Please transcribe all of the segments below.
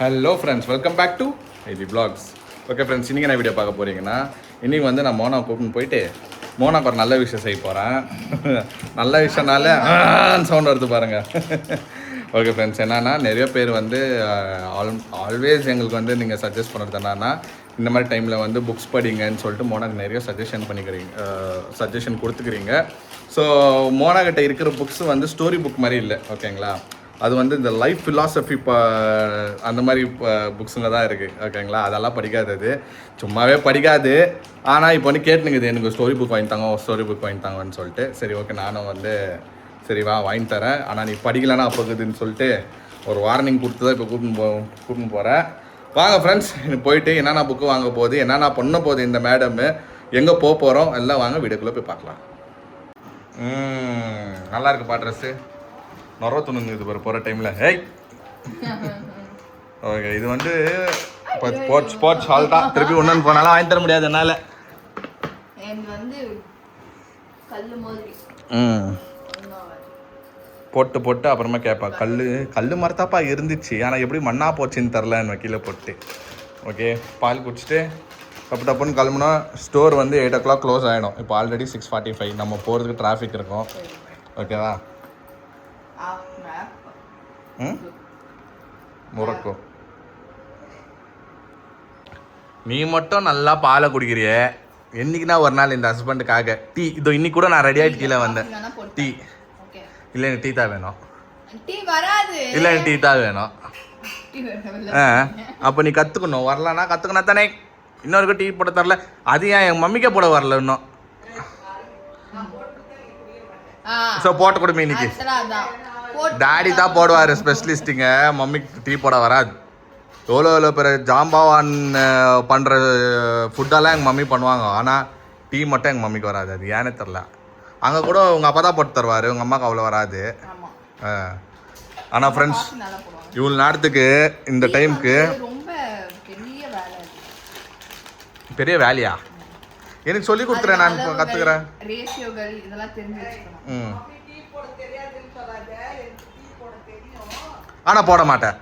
Hello friends, welcome back to IT blocks. Okay friends, இன்றைக்கி என்ன video பார்க்க போகிறீங்கன்னா, இன்றைக்கி வந்து நான் மோனா கூப்பிட்டு போயிட்டு மோனாக்கு ஒரு நல்ல விஷயம் செய்ய போகிறேன். நல்ல விஷயம்னால சவுண்ட் வருது பாருங்கள். ஓகே ஃப்ரெண்ட்ஸ், என்னென்னா நிறைய பேர் வந்து ஆல்வேஸ் எங்களுக்கு வந்து நீங்கள் சஜஸ்ட் பண்ணுறது என்னன்னா, இந்த மாதிரி டைமில் வந்து புக்ஸ் படிங்கன்னு சொல்லிட்டு மோனாக்கு நிறைய சஜஷன் கொடுத்துக்கிறீங்க. ஸோ மோனாக்கிட்ட இருக்கிற புக்ஸ் வந்து ஸ்டோரி புக் மாதிரி இல்லை, ஓகேங்களா. அது வந்து இந்த லைஃப் ஃபிலாசபி அந்த மாதிரி புக்ஸுங்க தான் இருக்குது, ஓகேங்களா. அதெல்லாம் படிக்காதது, சும்மாவே படிக்காது. ஆனால் இப்போ வந்து கேட்டுனுங்குது, எனக்கு ஸ்டோரி புக் வாங்கித்தாங்கன்னு சொல்லிட்டு. சரி ஓகே, நானும் வந்து சரி வாங்கி தரேன், ஆனால் நீ படிக்கலைன்னா அப்போக்குதுன்னு சொல்லிட்டு ஒரு வார்னிங் கொடுத்து தான் இப்போ கூட்டின்னு போகிறேன். வாங்க ஃப்ரெண்ட்ஸ், போயிட்டு என்னென்ன புக்கு வாங்க போகுது, என்னென்ன பண்ண போகுது இந்த மேடமு, எங்கே போக போகிறோம் எல்லாம் வாங்க வீடியோக்குள்ளே போய் பார்க்கலாம். நல்லா இருக்கு ட்ரெஸ்ஸு, நொற துணுங்க இது போகிற டைமில். ஓகே, இது வந்து ஸ்போர்ட்ஸ் ஹால் தான். திருப்பி ஒன்றுன்னு போனாலும் வாங்கி தர முடியாது என்னால். போட்டு அப்புறமா கேட்பா, கல் மரத்தாப்பா இருந்துச்சு, ஆனால் எப்படி மண்ணா போச்சுன்னு தரலன்னு கீழே போட்டு. ஓகே, பால் குடிச்சிட்டு டப்புன்னு கிளம்புனா ஸ்டோர் வந்து 8 o'clock க்ளோஸ் ஆகிடும். இப்போ ஆல்ரெடி 6:45, நம்ம போகிறதுக்கு டிராஃபிக் இருக்கும், ஓகேவா. முறக்கும், நீ மட்டும் நல்லா பாலை குடிக்கிறிய. என்னைக்குன்னா ஒரு நாள் இந்த ஹஸ்பண்டுக்காக டீ, இதோ இன்னைக்கு கூட நான் ரெடி ஆகிட்டு கீழே வந்தேன். டீ இல்லை, எனக்கு டீ தான் வேணும். இல்லை, எனக்கு டீ தான் வேணும். அப்போ நீ கற்றுக்கணும், வரலன்னா கற்றுக்கணும் தானே. இன்னொருக்கு டீ போட தரல, அது ஏன் என் மம்மிக்கே போட வரல இன்னும். ஸோ போட்ட கொடுமை இன்னைக்கு டாடி தான் போடுவார் ஸ்பெஷலிஸ்ட்டுங்க, மம்மிக்கு டீ போட வராது. எவ்வளோ பேர் ஜாம்பாவான் பண்ணுற ஃபுட்டெல்லாம் எங்கள் மம்மி பண்ணுவாங்க, ஆனால் டீ மட்டும் எங்கள் மம்மிக்கு வராது. அது ஏன்னே தெரில. அங்கே கூட உங்கள் அப்பா தான் போட்டு தருவார், உங்கள் அம்மாவுக்கு அவ்வளோ வராது. ஆனால் ஃப்ரெண்ட்ஸ், இவ்வளோ நேரத்துக்கு இந்த டைமுக்கு பெரிய வேலையா எனக்கு சொல்லி கொடுத்துறேன், நான் இப்போ கற்றுக்குறேன். ஆனால் போட மாட்டேன்.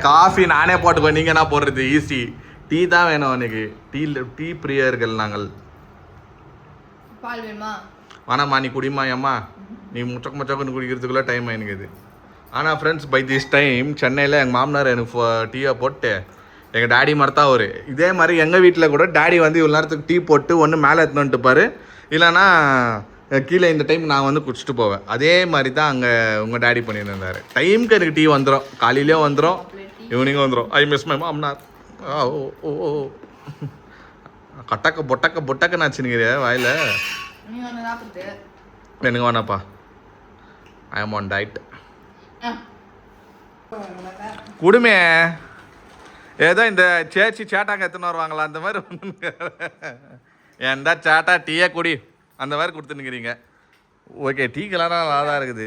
காஃபி நானே போட்டுக்குவேன், நீங்கள் என்ன போடுறது ஈஸி. டீ தான் வேணும் எனக்கு. டீ பிரியர்கள் நாங்கள். வேணாம்மா, நீ குடிமா. ஏம்மா நீ முச்சக்குன்னு குடிக்கிறதுக்குள்ளே டைம் ஆகினுக்குது. ஆனால் ஃப்ரெண்ட்ஸ், பை திஸ் டைம் சென்னையில் எங்கள் மாமனார் எனக்கு டீயை போட்டு, எங்கள் டாடி மாதிரி தான் ஒரு இதே மாதிரி எங்கள் வீட்டில் கூட டாடி வந்து இவ்வளோ நேரத்துக்கு டீ போட்டு ஒன்று மேலே எடுத்துன்னு வந்துட்டுப்பார், இல்லைன்னா கீழே இந்த டைம் நான் வந்து குடிச்சிட்டு போவேன். அதே மாதிரி தான் அங்கே உங்கள் டாடி பண்ணியிருந்தார். டைமுக்கு எனக்கு டீ வந்துடும், காலையிலேயும் வந்துடும், ஈவினிங்கும் வந்துடும். ஐ மிஸ் மை மாமனார். ஓ பொட்டக்க நாச்சுனுங்கிறிய வாயில். எனக்கு வேணாப்பா, ஐ ஆம் ஆன் டயட். குடுமே ஏதோ இந்த சேட்டாங்க எத்தனை வருவாங்களா அந்த மாதிரி எந்த சேட்டா டீயே குடி அந்த மாதிரி கொடுத்துன்னுக்கிறீங்க. ஓகே, டீ கலராக நல்லா தான் இருக்குது.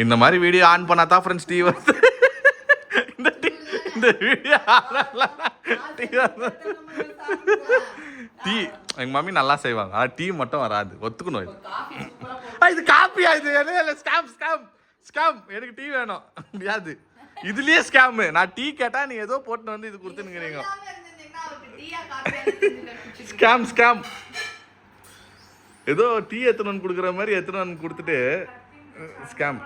இந்த மாதிரி வீடியோ ஆன் பண்ணா தான் ஃப்ரெண்ட்ஸ் டீ வருது. இந்த வீடியோ டீ எங்கள் மம்மி நல்லா செய்வாங்க, ஆனால் டீ மட்டும் வராது, ஒத்துக்கணும். இது காப்பியா? இது ஸ்கேம். எனக்கு டீ வேணும் முடியாது, இதுலயே ஸ்கேமு. நான் டீ கேட்டா நீ ஏதோ போட்டு வந்து இது கொடுத்துனுங்கிறீங்க. ஸ்கேம். ஏதோ டீ எத்தனை கொடுக்குற மாதிரி எத்தனை கொடுத்துட்டு ஸ்கேம்.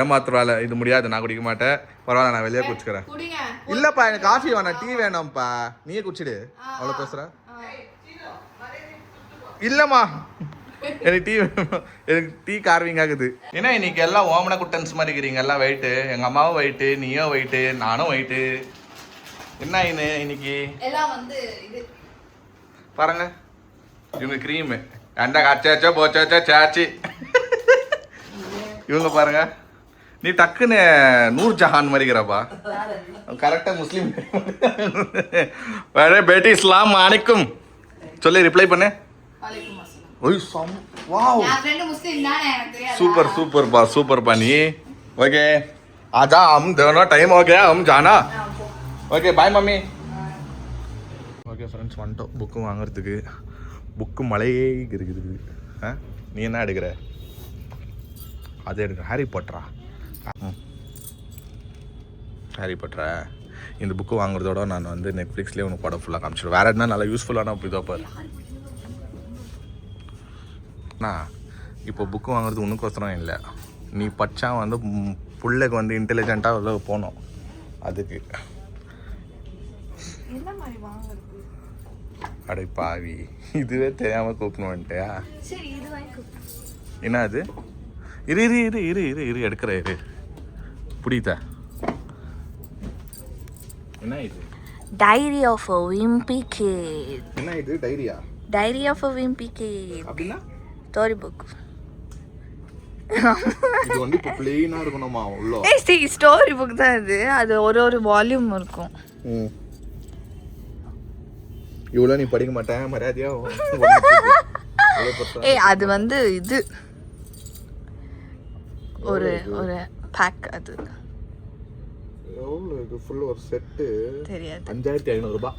ஏமாத்துறால, இது முடியாது, நான் குடிக்க மாட்டேன், பரவாயில்ல நான் வெளியே குடிச்சுக்கிறேன். இல்லப்பா, எனக்கு காஃபி வேணாம், டீ வேணும்ப்பா, நீயே குடிச்சிடு. அவ்வளோ பேசுற? இல்லம்மா, எனக்கு டீ கார்விங் ஆகுது. ஏன்னா இன்னைக்கு எல்லாம் ஓமன குட்டன்ஸ் மாதிரி இருக்கிறீங்க, எல்லாம் வெயிட்டு. எங்கள் அம்மாவும் வெயிட்டு, நீயும் வெயிட்டு, நானும் வெயிட்டு. என்ன இன்னைக்கு பாருங்க, இவங்க க்ரீமு எந்த கச்சாச்சோ போச்சாச்சோ சாச்சி. இவங்க பாருங்க, நீ டக்குன்னு நூர் ஜஹான் மாதிரிக்கிறப்பா, கரெக்டாக முஸ்லீம். வேற பேட்டி இஸ்லாம் அனைக்கும் சொல்லி ரிப்ளை பண்ணு. சூப்பர்ப்பா நீ. ஓகே, आजा हम दोनों टाइम हो गया हम जाना. Okay bye mummy. Okay friends, வந்துட்டோம் புக்கு வாங்குறதுக்கு. புக்கு மலையே இருக்குது. ஆ நீ என்ன எடுக்கிற? அதை எடுக்க. ஹாரி பாட்டரா? ஹாரி பாட்டரா? இந்த புக்கு வாங்குறதோட நான் வந்து நெட்ஃப்ளிக்ஸ்லேயே உனக்கு படம் ஃபுல்லாக காமிச்சிடுவேன். வேறு என்ன நல்லா யூஸ்ஃபுல்லான அப்படி தான் பாரு. அண்ணா இப்போ புக்கு வாங்குறது ஒன்றுக்கோசரம் இல்லை, நீ படித்தா வந்து பிள்ளைக்கு வந்து இன்டெலிஜென்ட்டாக உள்ள போகணும். அதுக்கு அடை பாவி, இதுவே தெரியாமல் கூப்பிட்டு வந்துட்டியா? என்ன அது? இரு இரு இரு இரு இரு இரு எடுக்கிற இரு புரியுதா? என்ன இது? Diary of a wimpy kid. என்ன இது? டைரியா? Diary of a wimpy kid. அப்படின்னா ஸ்டோரி புக். இது வந்து இப்போ பிளெயினா இருக்கணுமா உள்ள? ஏய் ஸ்டோரி புக் தான் இது. அது ஒரு வால்யூம் இருக்கும். இவ்வளோ நீ படிக்க மாட்டேன் மரியாதையா? ஏய் அது வந்து இது ஒரு பேக். அது எவ்வளோ இது? ஃபுல் ஒரு செட்டு தெரியாது. 5500 ரூபாய்.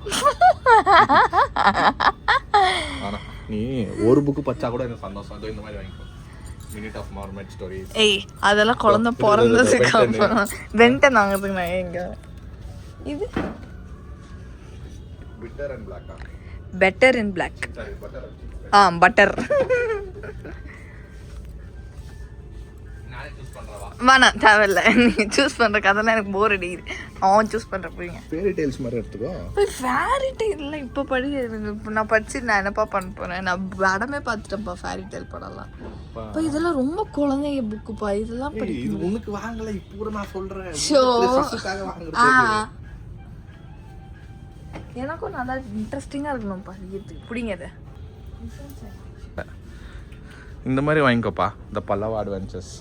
ஆனா நீ ஒரு புக்கு பச்சா கூட எனக்கு சந்தோஷம். அதோ இந்த மாதிரி வாங்கிக்கோ. Minute of mermaid stories. ஏய் அதெல்லாம் குழந்தை பிறந்ததுக்கு அப்புறம் வெண்டன் வாங்குறதுக்கு நான் எங்க. இது பிட்டர் அண்ட் பிளாக்கா? Better in black. பட்டர். வேணாம் தேவையில்ல. நீ சூஸ் பண்ற கதைலாம் எனக்கு போர் அடிக்குது. அவன் சூஸ் பண்ற போறீங்க. ஃபேரி டெய்ல்ஸ் மாதிரி எடுத்துக்கோ. ஃபேரி டெய்ல்லாம் இப்போ இப்போ நான் படிச்சு நான் என்னப்பா பண்ண போறேன்? நான் படமே பார்த்துட்டேன்ப்பா ஃபேரி டெய்ல் படம்லாம். இப்போ இதெல்லாம் ரொம்ப குழந்தைங்க புக்குப்பா. இதெல்லாம் படி. இது உனக்கு வாங்கல, இப்போ கூட நான் சொல்றேன். எனக்கும் நல்லா இன்ட்ரெஸ்டிங்கா இருக்கணும் படிக்கிறதுக்கு. பிடிங்க அதை. இந்த மாதிரி வாங்கிக்கோப்பா. இந்த பல்லவ அட்வென்ச்சர்ஸ்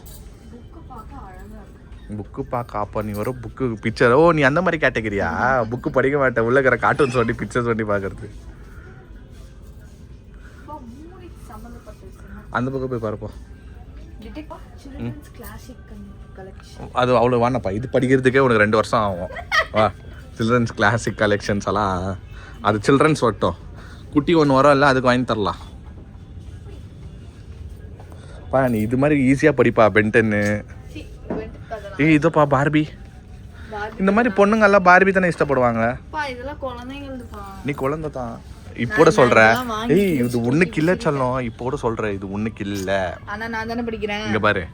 புக்கு பார்க்க. அப்போ நீ வரும் புக்கு பிக்சர். ஓ நீ அந்த மாதிரி கேட்டகிரியா? புக்கு படிக்க மாட்டேன், உள்ள இருக்கிற கார்ட்டூன்ஸ் வண்டி பிக்சர்ஸ் வண்டி பார்க்கறது. அந்த பக்கம் போய் பாருப்போம். அது அவ்வளோ வானப்பா. இது படிக்கிறதுக்கே உனக்கு 2 வருஷம் ஆகும். வா சில்ட்ரன்ஸ் கிளாசிக் கலெக்ஷன்ஸ் எல்லாம். அது சில்ட்ரன்ஸ் வட்டும். குட்டி ஒன்று வரும் இல்லை, அதுக்கு வாங்கி தரலாம். பா நீ இது மாதிரி ஈஸியாக படிப்பா. பென்டன்னு. ஏய் இதோப்பா பார்பி. இந்த மாதிரி பொண்ணுங்கெல்லாம் பார்பி தானே இஷ்டப்படுவாங்க. நீ குழந்தை தான் இப்போட சொல்ற. ஏய் இது ஒண்ணுக்கு இல்ல சொல்லும். இப்போட சொல்ற இது ஒண்ணுக்கு இல்ல. ஆனா நான் தானே படிக்கிறேன். இங்க பாரு,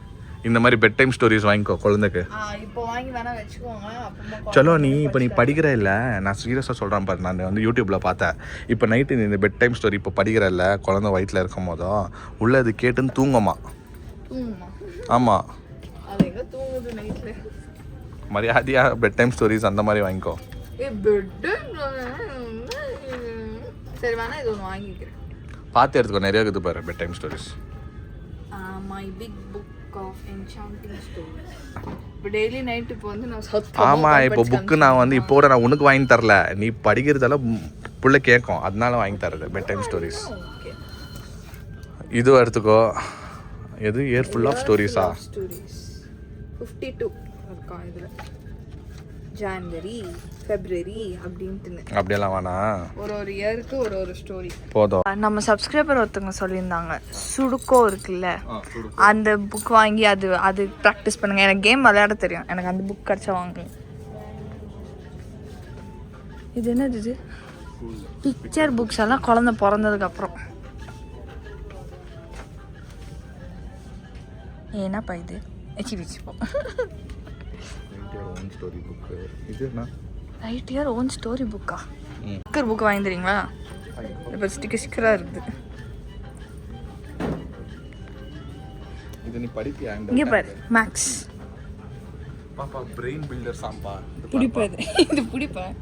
இந்த மாதிரி பெட் டைம் ஸ்டோரிஸ் வாங்கிக்கோ குழந்தைக்கு. இப்போ வாங்கி வேணா வெச்சுக்கோங்க. அப்பமா சலோ நீ இப்போ நீ படிக்கிற இல்ல, நான் சீரியஸா சொல்றேன் பாரு. நான் வந்து யூடியூப்ல பார்த்தேன். இப்போ நைட்டு நீ இந்த பெட் டைம் ஸ்டோரி இப்போ படிக்கிற இல்ல, குழந்தை வயிற்றுல இருக்கும் போதும் உள்ள அது கேட்டுன்னு தூங்குமா. ஆமா அது எங்க தூங்குது நைட்ல. மரியாதையா பெட் டைம் ஸ்டோரிஸ் அந்த மாதிரி வாங்கிக்கோ. சரி வேணா இது ஒன்று வாங்கிக்கிறேன். பார்த்து எடுத்துக்கோ, நிறைய இருக்குது பாரு bed time stories. My big book of enchanting stories. இப்போ டெய்லி நைட் இப்போ வந்து நான் ஆமா இப்போ புக்கு நான் வந்து இப்போ கூட நான் உனக்கு வாங்கி தரல, நீ படிக்கிறதெல்லாம் புள்ள கேட்கும், அதனால வாங்கி தரது பெட் டைம் ஸ்டோரிஸ். இதுவும் எடுத்துக்கோ. எது இயர் ஃபுல் ஆஃப் ஸ்டோரிஸா? 52 இருக்கா இதில். ஜான்வரி ஃபெப்ரவரி அப்படின்ட்டு அப்படியெல்லாம் வேணா. ஒரு இயருக்கு ஒரு ஸ்டோரி போதும். நம்ம சப்ஸ்கிரைபர் ஒருத்தவங்க சொல்லியிருந்தாங்க, சுடுக்கோ இருக்குல்ல, அந்த புக் வாங்கி அது ப்ராக்டிஸ் பண்ணுங்க. எனக்கு கேம் விளையாட தெரியும், எனக்கு அந்த புக் கிடச்சா வாங்க. இது என்னது? இது பிக்சர் புக்ஸ் எல்லாம் குழந்தை பிறந்ததுக்கு அப்புறம். என்னப்பா இது? வச்சுப்போம். ரைட் யுவர் ஓன் ஸ்டோரி புக்கா? ஸ்டிக்கர் புக் வாங்கி தரீங்களா? இப்போ ஸ்டிக்கராக இருக்குது. இது நீ படிப்பியா? இங்கே பாரு, மேக்ஸ். பாப்பா பிரெயின் பில்டர் சாம்பா. பிடிப்பாது இது பிடிப்பேன்.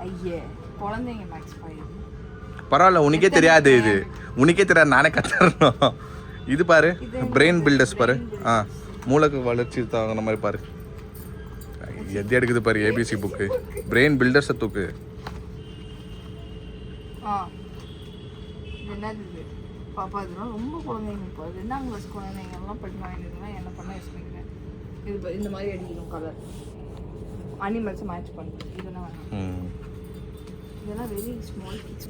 ஐயே குழந்தைங்க மேக்ஸ் பாரு. பரவாயில்ல, உனக்கே தெரியாது. இது உனக்கே தெரியாது, நானே கற்றுறணும். இது பாரு பிரெயின் பில்டர்ஸ் பாரு. மூளைக்கு வளர்ச்சி தாங்கின மாதிரி பாரு. எது எடுக்குது பாரு, ஏபிசி புக்கு. பிரெயின் பில்டர்ஸை தூக்கு. என்னது பாப்பா? இதெல்லாம் ரொம்ப குழந்தைங்க. இப்போ 2ஆம் கிளாஸ் குழந்தைங்கலாம் படிக்கிறாங்க. என்ன பண்ண யோசிக்கிறேன். இது இந்த மாதிரி அடிக்கணும் கலர், அனிமல்ஸை மேட்ச் பண்ணுறது. இதெல்லாம் வேணாம். இதெல்லாம் very small kids.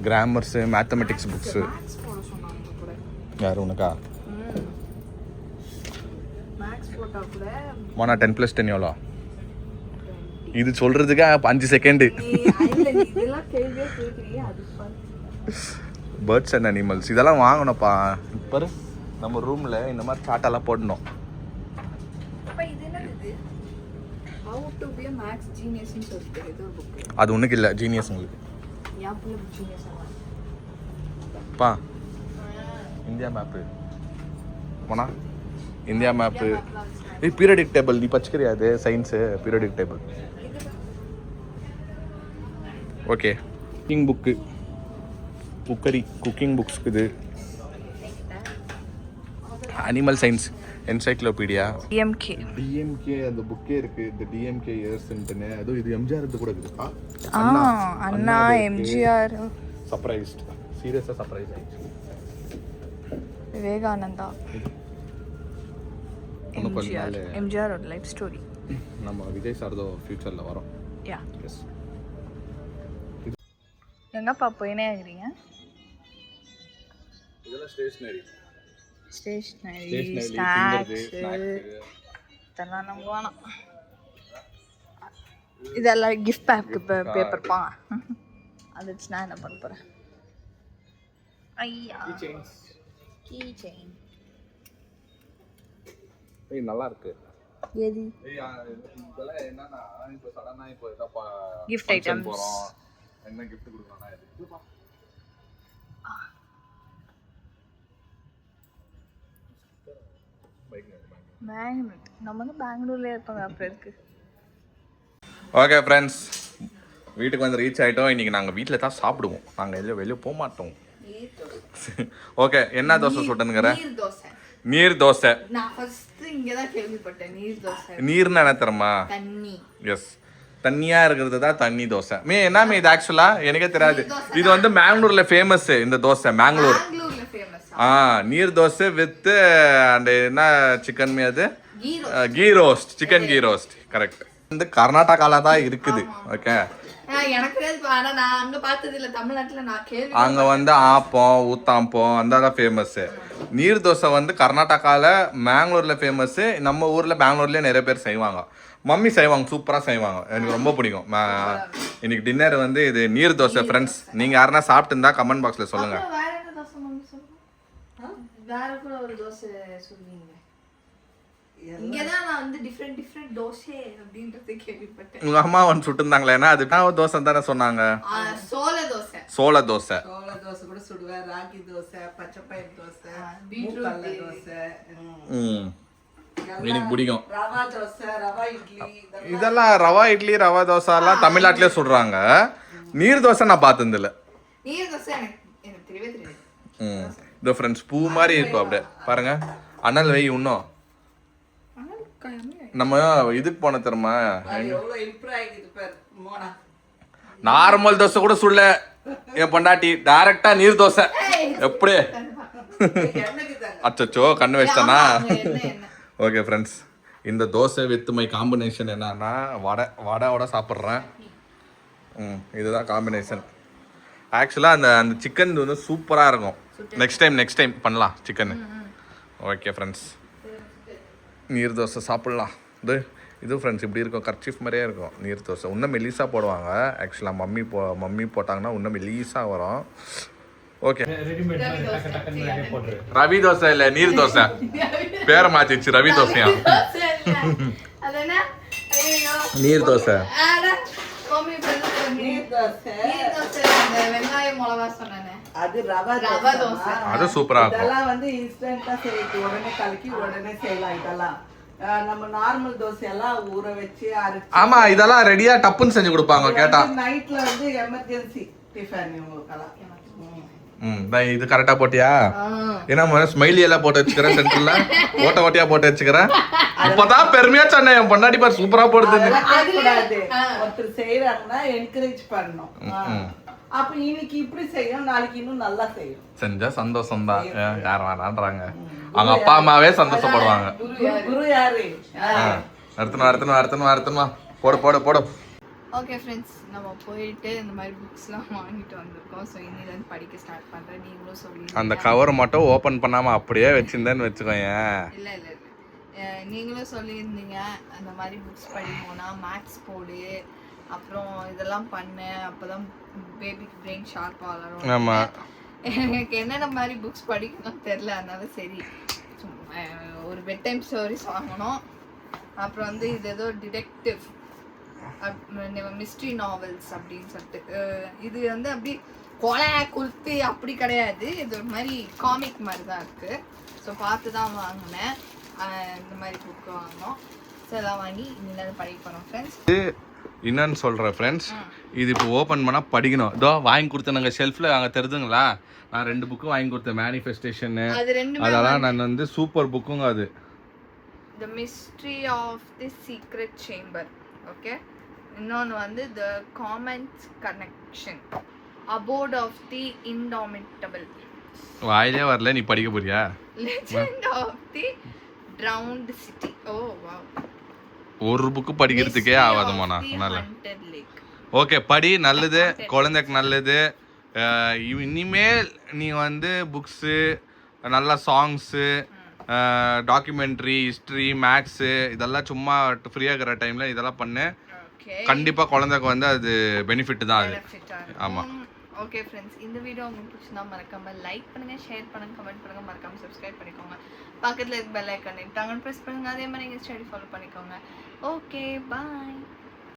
Grammars mathematics books. Maths போட சொன்னாங்க கூட. யார் உனக்கா? மேக்ஸ் போட்டா கூட மோனா 10+10 எவ்வளோ? இது சொல்கிறதுக்கு 5 செகண்டு. இதெல்லாம் கேள்வியே கேட்குறீங்க. அது பேர்ட்ஸ் அண்ட் அனிமல்ஸ் இதெல்லாம் வாங்கணும்ப்பா. இப்போ நம்ம ரூமில் இந்த மாதிரி சாட்டெல்லாம் போடணும். இது என்னது? How to be a maths ஜீனியஸ்னு சொல்லிட்டு ஏதோ ஒரு புக். அது ஒன்றுக்கு இல்லை, ஜீனியஸ் உங்களுக்கு. யா புள்ள ஜீனியஸ் ஆனா. பா இந்தியா மேப்பு போனா இந்தியா மேப்பு. பீரியடிக் டேபிள் நீ பச்சுக்கிறியா? அது science periodic table. Okay. Cooking book, cooking புக்ஸ்க்கு இது. Animal science encyclopedia. டிஎம்கே அந்த புக்கே இருக்குது. இந்த டிஎம்கே இயர்ஸ்ன்ட்டுன்னு அதுவும் இது எம்ஜிஆர் இது கூட இருக்குதுப்பா. அண்ணா எம்ஜிஆர். சர்ப்ரைஸ்ட், சீரியஸாக சர்ப்ரைஸ் ஆயிடுச்சு. Vivekananda, MGR life story. நம்ம விஜய் சார்தோ ஃபியூச்சரில் வரோம். யா எஸ். எங்கப்பா போயினே இருக்கிறீங்க? இதெல்லாம் ஸ்டேஷனரி ஸ்நாக்ஸ் இதெல்லாம் நம்ம வேணாம். இதெல்லாம் கிஃப்ட் பேப்பர்ப்பா. அது வச்சு நான் என்ன பண்ண போகிறேன்? ஐயா கீ செயின். ஏய் நல்லா இருக்கு. எது? இதெல்லாம் என்னன்னா இப்போ சடனா இப்போ ஏதா கிஃப்ட் ஐட்டம்ஸ் போறோம், என்ன gift கொடுக்கறோம்னா இது இதுப்பா. மேக்னெட். நம்ம வந்து பெங்களூர்ல இருப்பாங்க அப்புறம் இருக்கு. ஓகே ஃப்ரெண்ட்ஸ், வீட்டுக்கு வந்து ரீச் ஆகிட்டோம். இன்றைக்கி நாங்கள் வீட்டில் தான் சாப்பிடுவோம். நாங்கள் எல்லாம் வெளியே போக மாட்டோம். ஓகே, என்ன தோசை சுட்டனுங்கிற? நீர் தோசை. நான் ஃபர்ஸ்ட் இங்க தான் கேள்விப்பட்டேன் நீர் தோசை. நீர்னா என்ன தெரியுமா? தண்ணி. எஸ், தண்ணியாக இருக்கிறது தான் தண்ணி தோசை. என்ன இது ஆக்சுவலாக எனக்கே தெரியாது. இது வந்து மேங்களூரில் ஃபேமஸ் இந்த தோசை. மேங்களூர் நீர் தோசை வித் அண்ட் என்ன சிக்கன் அது ghee roast, chicken ghee roast. Correct. வந்து கர்நாடகால தான் இருக்குது. ஓகே, அங்கே வந்து ஆப்பம் ஊத்தாப்பம் அந்த தான் ஃபேமஸ்ஸு. நீர் தோசை வந்து கர்நாடகாவில் மேங்களூரில் ஃபேமஸ்ஸு. நம்ம ஊரில் பெங்களூர்லேயே நிறைய பேர் செய்வாங்க. மம்மி செய்வாங்க, சூப்பராக செய்வாங்க. எனக்கு ரொம்ப பிடிக்கும். இன்னைக்கு டின்னர் வந்து இது நீர் தோசை. ஃப்ரெண்ட்ஸ், நீங்கள் யாருன்னா சாப்பிட்டு இருந்தா கமெண்ட் பாக்ஸில் சொல்லுங்கள். வேற கூட ஒரு தோசை சொல்வீங்க. இங்கதான் நான் வந்து டிஃபரெண்ட் தோசை அப்படின்றது கேள்விப்பட்டேன். உங்க அம்மா ஒன்று சுட்டுருந்தாங்களே, ஏன்னா அது தோசை தானே சொன்னாங்க. சோள தோசை கூட சுடுவேன். ராகி தோசை, பச்சைப்பயிர் தோசை, பீட்ரூட் தோசை. எனக்கு பிடிக்கும். ரவா தோசை, ரவா இட்லி. இதெல்லாம் ரவா இட்லி ரவா தோசை எல்லாம் தமிழ்நாட்டிலே சுடுறாங்க. நீர் தோசை நான் பார்த்ததில்ல. நீர் தோசை எனக்கு தெரியவே தெரியாது. இந்த ஃப்ரெண்ட்ஸ் பூ மாதிரி இருக்கும் அப்படியே பாருங்க. அனல் வை இன்னும் நம்ம இதுக்கு போன தெரியுமா? நார்மல் தோசை கூட சுடல என் பொண்டாட்டி, டைரக்டா நீர் தோசை. எப்படி அச்சோ கண்ணு வச்சிட்டானா? ஓகே ஃப்ரெண்ட்ஸ், இந்த தோசை வித் மை காம்பினேஷன் என்னன்னா வடையோட சாப்பிட்றேன். இதுதான் காம்பினேஷன். ஆக்சுவலாக அந்த சிக்கன் வந்து சூப்பராக இருக்கும். நெக்ஸ்ட் டைம் பண்ணலாம் சிக்கன். ஓகே ஃப்ரெண்ட்ஸ், நீர் தோசை சாப்பிட்லாம். இது ஃப்ரெண்ட்ஸ் இப்படி இருக்கும், கர்ச்சீஃப் மாதிரியே இருக்கும் நீர் தோசை. இன்னும் மெலிசாக போடுவாங்க. ஆக்சுவலாக மம்மி போட்டாங்கன்னா இன்னும் மெலிசாக வரும். ஓகே, ரவி தோசை இல்லை நீர் தோசை. பேரை மாற்றிடுச்சு, ரவி தோசையா நீர் தோசை. அது சூப்பரா இருக்கும். இதெல்லாம் வந்து இன்ஸ்டன்ட்டா செய்து உடனே கலக்கி உடனே செய்யலாம். இதெல்லாம் நம்ம நார்மல் தோசை எல்லாம் ஊற வச்சு அரைச்சு. ஆமா, இதெல்லாம் ரெடியா டப்புன்னு செஞ்சு கொடுப்பாங்க. கேட்டா நைட்ல வந்து எமர்ஜென்சி டிஃபன் இவங்களுக்கெல்லாம். இது கரெக்டா போட்டியா? ஏன்னா ஸ்மைலி எல்லாம் போட்டு வச்சுக்கிறேன், சென்டர்ல ஓட்டியா போட்டு வச்சுக்கிறேன். இப்பதான் பெருமையா சொன்னேன், என் பொண்டாட்டி பாரு சூப்பரா போடுது. ஒருத்தர் செய்யறாங்கன்னா என்கரேஜ் பண்ணணும். அப்ப இன்னைக்கு இப்படி செய்யும், நாளைக்கு இன்னும் நல்லா செய்யும். செஞ்சா சந்தோஷம் தான். யார் வேணான்றாங்க, அவங்க அப்பா அம்மாவே சந்தோஷப்படுவாங்க. குரு யாரு? அடுத்தமா போடு. ஓகே ஃப்ரெண்ட்ஸ், நம்ம போயிட்டு இந்த மாதிரி புக்ஸ்லாம் வாங்கிட்டு வந்திருக்கோம். ஸோ இனிலேருந்து படிக்க ஸ்டார்ட் பண்ணுறேன். நீங்களும் சொல்லி அந்த கவரை மட்டும் ஓப்பன் பண்ணாமல் அப்படியே வச்சுருந்தேன்னு வச்சுக்கோங்க. இல்லை நீங்களும் சொல்லியிருந்தீங்க அந்த மாதிரி புக்ஸ் படிக்கணும்னா மேக்ஸ் போடு, அப்புறம் இதெல்லாம் பண்ணு, அப்போ தான் பேபிக்கு பிரெயின் ஷார்ப்பாக வளரும். ஆமாம். எனக்கு என்னென்ன மாதிரி புக்ஸ் படிக்கணும்னு தெரில. அதனால சரி ஒரு பெட் டைம் ஸ்டோரிஸ் வாங்கணும். அப்புறம் வந்து இது ஏதோ டிடெக்டிவ் மிஸ்ட்ரி நாவல்ஸ் அப்படின்னு சொல்லிட்டு, இது வந்து அப்படி கொலை குளுத்து அப்படி கிடையாது, இது ஒரு மாதிரி காமிக் மாதிரி தான் இருக்குது. ஸோ பார்த்து தான் வாங்கினேன். இந்த மாதிரி புக்கு வாங்கினோம். ஸோ எல்லாம் வாங்கி இன்னும் படிக்க போகிறோம் ஃப்ரெண்ட்ஸ். என்னன்னு சொல்கிறேன் ஃப்ரெண்ட்ஸ், இது இப்போ ஓப்பன் பண்ணால் படிக்கணும். இதோ வாங்கி கொடுத்தேன் நாங்கள் ஷெல்ஃபில் அங்கே தெரிதுங்களா. நான் 2 புக்கு வாங்கி கொடுத்தேன், மேனிஃபெஸ்டேஷன்னு. அதெல்லாம் நான் வந்து சூப்பர் புக்குங்க. அது the mystery of the secret chamber. Okay. இன்னொன்று வந்து the comments connection, abort of the indomitable. வாயிலே வரல, நீ படிக்க போறியா? Legend of the drowned city. Oh wow. ஒரு புக்கு படிக்கிறதுக்கே ஆகாதமாண்ணா. நல்லா ஓகே, படி, நல்லது, குழந்தைக்கு நல்லது. இனிமேல் நீ வந்து புக்ஸு, நல்லா சாங்ஸு, டாக்குமெண்ட்ரி, ஹிஸ்ட்ரி, மேக்ஸு இதெல்லாம் சும்மா ஃப்ரீயாக இருக்கிற டைமில் இதெல்லாம் பண்ணு. கண்டிப்பாக குழந்தைக்கு வந்து அது பெனிஃபிட் தான் அது. ஆமாம். ஓகே ஃப்ரெண்ட்ஸ், இந்த வீடியோ உங்களுக்கு பிடிச்சிருந்தா மறக்காம லைக் பண்ணுங்க, ஷேர் பண்ணுங்க, கமெண்ட் பண்ணுங்க, மறக்காம சப்ஸ்கிரைப் பண்ணிக்கோங்க. பக்கத்தில் இருக்க பெல் ஐக்கான் ப்ரெஸ் பண்ணுங்க. அதே மாதிரி நீங்கள் ஸ்டடி ஃபாலோ பண்ணிக்கோங்க. ஓகே, பாய்.